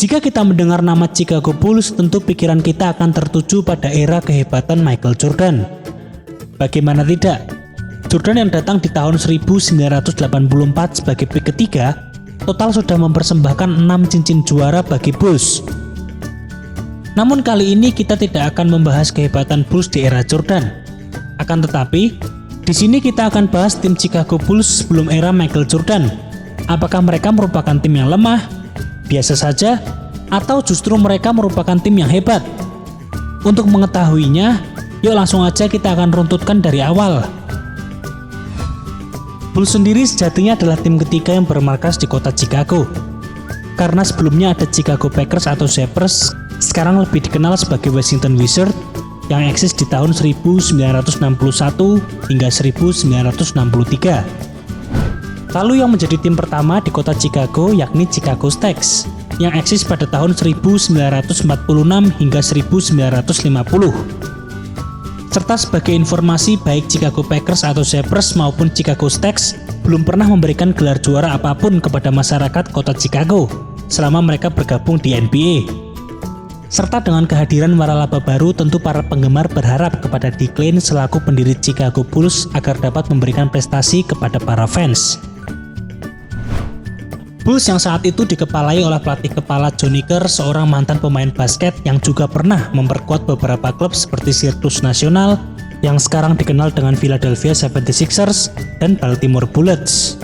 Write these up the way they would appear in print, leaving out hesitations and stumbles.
Jika kita mendengar nama Chicago Bulls, tentu pikiran kita akan tertuju pada era kehebatan Michael Jordan. Bagaimana tidak? Jordan yang datang di tahun 1984 sebagai pick ketiga, total sudah mempersembahkan 6 cincin juara bagi Bulls. Namun kali ini kita tidak akan membahas kehebatan Bulls di era Jordan. Akan tetapi, di sini kita akan bahas tim Chicago Bulls sebelum era Michael Jordan. Apakah mereka merupakan tim yang lemah, biasa saja, atau justru mereka merupakan tim yang hebat? Untuk mengetahuinya, yuk langsung aja kita akan runtutkan dari awal. Bulls sendiri sejatinya adalah tim ketiga yang bermarkas di kota Chicago. Karena sebelumnya ada Chicago Packers atau Shapers, sekarang lebih dikenal sebagai Washington Wizards, yang eksis di tahun 1961 hingga 1963. Lalu yang menjadi tim pertama di kota Chicago yakni Chicago Stags, yang eksis pada tahun 1946 hingga 1950. Serta sebagai informasi, baik Chicago Packers atau Shapers maupun Chicago Stags belum pernah memberikan gelar juara apapun kepada masyarakat kota Chicago selama mereka bergabung di NBA. Serta dengan kehadiran waralaba baru, tentu para penggemar berharap kepada Dick Lane selaku pendiri Chicago Bulls agar dapat memberikan prestasi kepada para fans. Bulls yang saat itu dikepalai oleh pelatih kepala Johnny Kerr, seorang mantan pemain basket yang juga pernah memperkuat beberapa klub seperti Syracuse National, yang sekarang dikenal dengan Philadelphia 76ers dan Baltimore Bullets.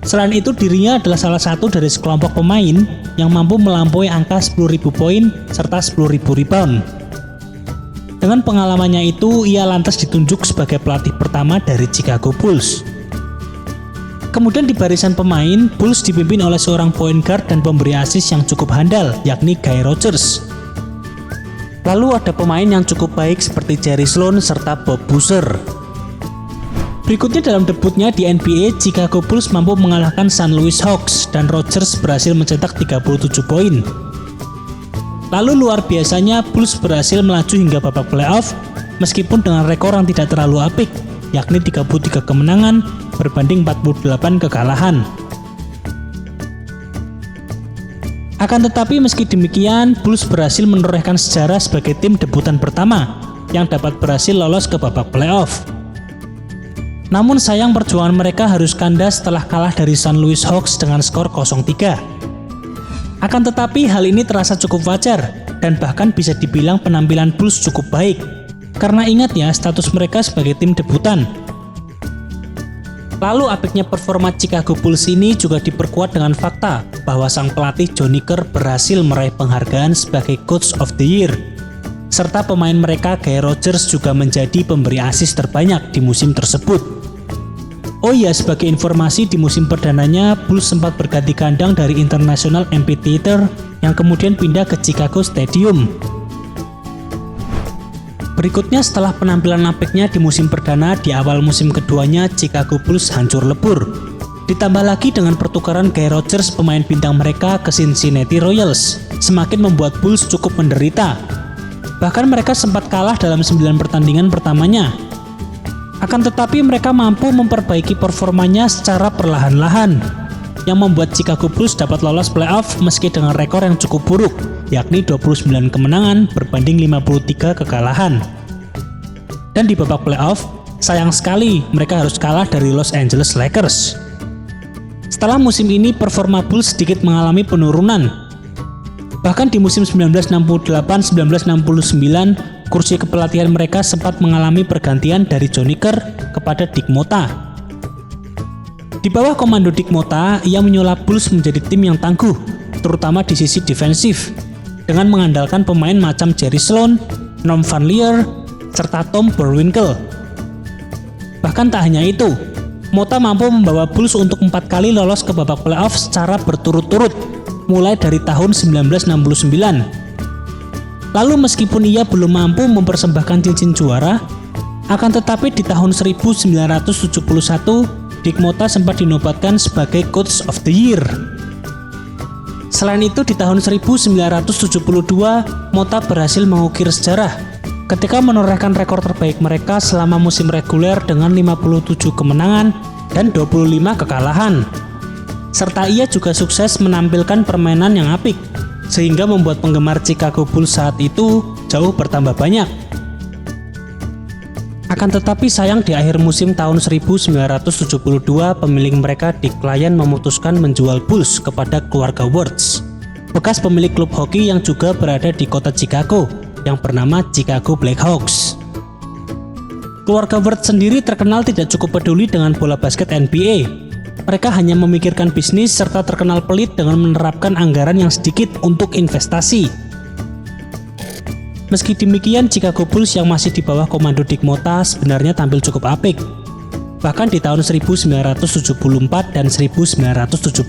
Selain itu, dirinya adalah salah satu dari sekelompok pemain yang mampu melampaui angka 10.000 poin serta 10.000 rebound. Dengan pengalamannya itu, ia lantas ditunjuk sebagai pelatih pertama dari Chicago Bulls. Kemudian di barisan pemain, Bulls dipimpin oleh seorang point guard dan pemberi assist yang cukup handal, yakni Guy Rodgers. Lalu ada pemain yang cukup baik seperti Jerry Sloan serta Bob Boozer. Berikutnya dalam debutnya di NBA, Chicago Bulls mampu mengalahkan St. Louis Hawks dan Rodgers berhasil mencetak 37 poin. Lalu luar biasanya, Bulls berhasil melaju hingga babak playoff meskipun dengan rekor yang tidak terlalu apik, yakni 33 kemenangan berbanding 48 kekalahan. Akan tetapi meski demikian, Bulls berhasil menorehkan sejarah sebagai tim debutan pertama yang dapat berhasil lolos ke babak playoff. Namun sayang, perjuangan mereka harus kandas setelah kalah dari St. Louis Hawks dengan skor 0-3. Akan tetapi hal ini terasa cukup wajar dan bahkan bisa dibilang penampilan Bulls cukup baik. Karena ingat ya, status mereka sebagai tim debutan. Lalu apiknya performa Chicago Bulls ini juga diperkuat dengan fakta bahwa sang pelatih Johnny Kerr berhasil meraih penghargaan sebagai Coach of the Year. Serta pemain mereka Guy Rodgers juga menjadi pemberi assist terbanyak di musim tersebut. Oh iya, sebagai informasi, di musim perdananya Bulls sempat berganti kandang dari International Amphitheater yang kemudian pindah ke Chicago Stadium. Berikutnya, setelah penampilan apiknya di musim perdana, di awal musim keduanya Chicago Bulls hancur lebur. Ditambah lagi dengan pertukaran Guy Rodgers, pemain bintang mereka, ke Cincinnati Royals, semakin membuat Bulls cukup menderita. Bahkan mereka sempat kalah dalam 9 pertandingan pertamanya. Akan tetapi mereka mampu memperbaiki performanya secara perlahan-lahan, yang membuat Chicago Bulls dapat lolos playoff meski dengan rekor yang cukup buruk, yakni 29 kemenangan berbanding 53 kekalahan. Dan di babak playoff, sayang sekali mereka harus kalah dari Los Angeles Lakers. Setelah musim ini, performa Bulls sedikit mengalami penurunan. Bahkan di musim 1968-1969, kursi kepelatihan mereka sempat mengalami pergantian dari Johnny Kerr kepada Dick Motta. Di bawah komando Dick Motta, ia menyulap Bulls menjadi tim yang tangguh, terutama di sisi defensif, dengan mengandalkan pemain macam Jerry Sloan, Norm Van Lier, serta Tom Boerwinkle. Bahkan tak hanya itu, Motta mampu membawa Bulls untuk 4 kali lolos ke babak playoff secara berturut-turut, mulai dari tahun 1969. Lalu meskipun ia belum mampu mempersembahkan cincin juara, akan tetapi di tahun 1971, Dick Motta sempat dinobatkan sebagai Coach of the Year. Selain itu, di tahun 1972, Motta berhasil mengukir sejarah ketika menorehkan rekor terbaik mereka selama musim reguler dengan 57 kemenangan dan 25 kekalahan. Serta ia juga sukses menampilkan permainan yang apik, sehingga membuat penggemar Chicago Bulls saat itu jauh bertambah banyak. Akan tetapi sayang di akhir musim tahun 1972 pemilik mereka Dick Lyon memutuskan menjual Bulls kepada keluarga Wirtz, bekas pemilik klub hoki yang juga berada di kota Chicago yang bernama Chicago Blackhawks. Keluarga Wirtz sendiri terkenal tidak cukup peduli dengan bola basket NBA. Mereka hanya memikirkan bisnis serta terkenal pelit dengan menerapkan anggaran yang sedikit untuk investasi. Meski demikian, Chicago Bulls yang masih di bawah komando Dick Motta sebenarnya tampil cukup apik. Bahkan di tahun 1974 dan 1975,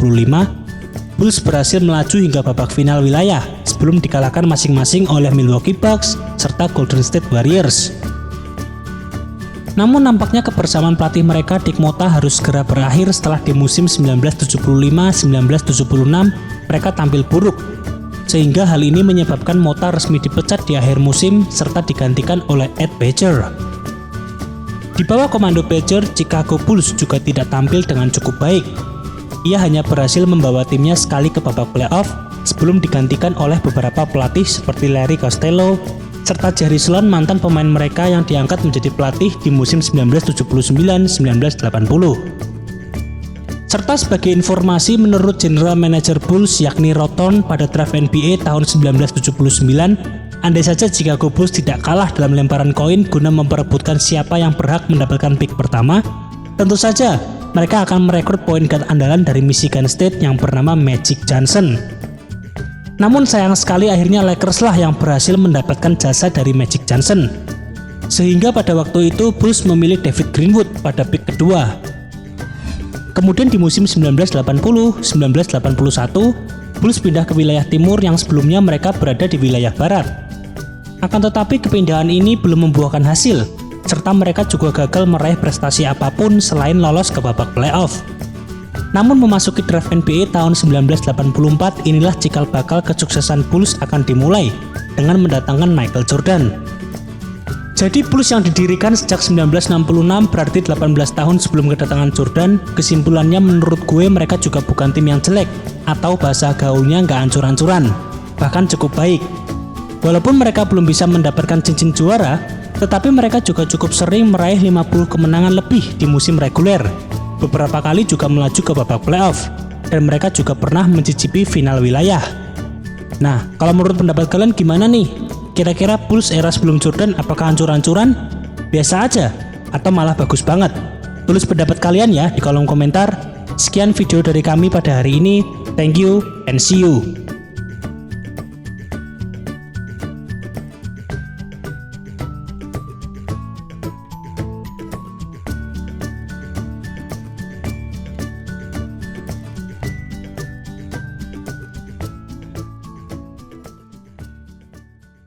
Bulls berhasil melaju hingga babak final wilayah sebelum dikalahkan masing-masing oleh Milwaukee Bucks serta Golden State Warriors. Namun nampaknya kebersamaan pelatih mereka Dick Motta harus segera berakhir setelah di musim 1975-1976 mereka tampil buruk. Sehingga hal ini menyebabkan Motta resmi dipecat di akhir musim serta digantikan oleh Ed Badger. Di bawah komando Badger, Chicago Bulls juga tidak tampil dengan cukup baik. Ia hanya berhasil membawa timnya sekali ke babak playoff sebelum digantikan oleh beberapa pelatih seperti Larry Costello serta Jerry Sloan, mantan pemain mereka yang diangkat menjadi pelatih di musim 1979-1980. Serta sebagai informasi, menurut General Manager Bulls yakni Roton pada draft NBA tahun 1979, andai saja Chicago Bulls tidak kalah dalam lemparan koin guna memperebutkan siapa yang berhak mendapatkan pick pertama, tentu saja mereka akan merekrut point guard andalan dari Michigan State yang bernama Magic Johnson. Namun sayang sekali akhirnya Lakers lah yang berhasil mendapatkan jasa dari Magic Johnson. Sehingga pada waktu itu Bulls memilih David Greenwood pada pick kedua. Kemudian di musim 1980-1981, Bulls pindah ke wilayah timur yang sebelumnya mereka berada di wilayah barat. Akan tetapi kepindahan ini belum membuahkan hasil, serta mereka juga gagal meraih prestasi apapun selain lolos ke babak playoff. Namun memasuki draft NBA tahun 1984 inilah cikal bakal kesuksesan Bulls akan dimulai dengan mendatangkan Michael Jordan. Jadi Bulls yang didirikan sejak 1966 berarti 18 tahun sebelum kedatangan Jordan. Kesimpulannya menurut gue mereka juga bukan tim yang jelek, atau bahasa gaulnya nggak ancur-ancuran, bahkan cukup baik. Walaupun mereka belum bisa mendapatkan cincin juara, tetapi mereka juga cukup sering meraih 50 kemenangan lebih di musim reguler. Beberapa kali juga melaju ke babak playoff, dan mereka juga pernah mencicipi final wilayah. Nah, kalau menurut pendapat kalian gimana nih? Kira-kira Bulls era sebelum Jordan apakah hancur-hancuran, biasa aja, atau malah bagus banget? Tulis pendapat kalian ya di kolom komentar. Sekian video dari kami pada hari ini. Thank you and see you.